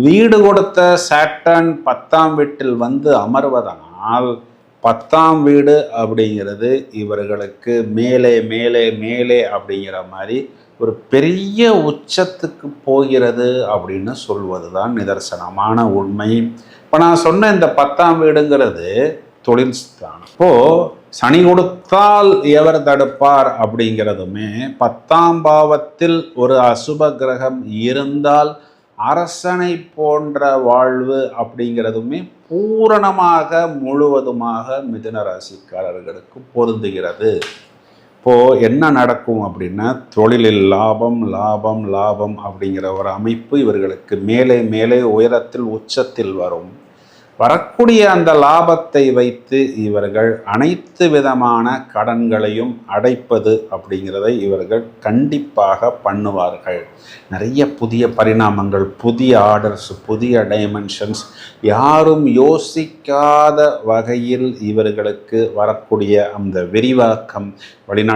வீடு கொடுத்த சாட்டர்ன் 10ஆம் வீட்டில் வந்து அமர்வதனால் 10ஆம் வீடு அப்படிங்கிறது இவர்களுக்கு மேலே மேலே மேலே அப்படிங்கிற மாதிரி ஒரு பெரிய உச்சத்துக்கு போகிறது அப்படின்னு சொல்வது தான் நிதர்சனமான உண்மை. இப்போ நான் சொன்ன இந்த 10ஆம் வீடுங்கிறது தொழில் ஸ்தானம். இப்போது சனி கொடுத்தால் எவர் தடுப்பார் அப்படிங்கிறதுமே 10ஆம் பாவத்தில் ஒரு அசுப கிரகம் இருந்தால் அரசனை போன்ற வாழ்வு அப்படிங்கிறதுமே பூரணமாக முழுவதுமாக மிதுன ராசிக்காரர்களுக்கு பொருந்துகிறது. இப்போது என்ன நடக்கும் அப்படின்னா, தொழிலில் லாபம் லாபம் லாபம் அப்படிங்கிற ஒரு அமைப்பு இவர்களுக்கு மேலே மேலே உயரத்தில் உச்சத்தில் வரும். வரக்கூடிய அந்த லாபத்தை வைத்து இவர்கள் அனைத்து விதமான கடன்களையும் அடைப்பது அப்படிங்கிறதை இவர்கள் கண்டிப்பாக பண்ணுவார்கள். நிறைய புதிய பரிணாமங்கள், புதிய ஆர்டர்ஸ், புதிய டைமென்ஷன்ஸ், யாரும் யோசிக்காத வகையில் இவர்களுக்கு வரக்கூடிய அந்த விரிவாக்கம், வெளிநாட்டு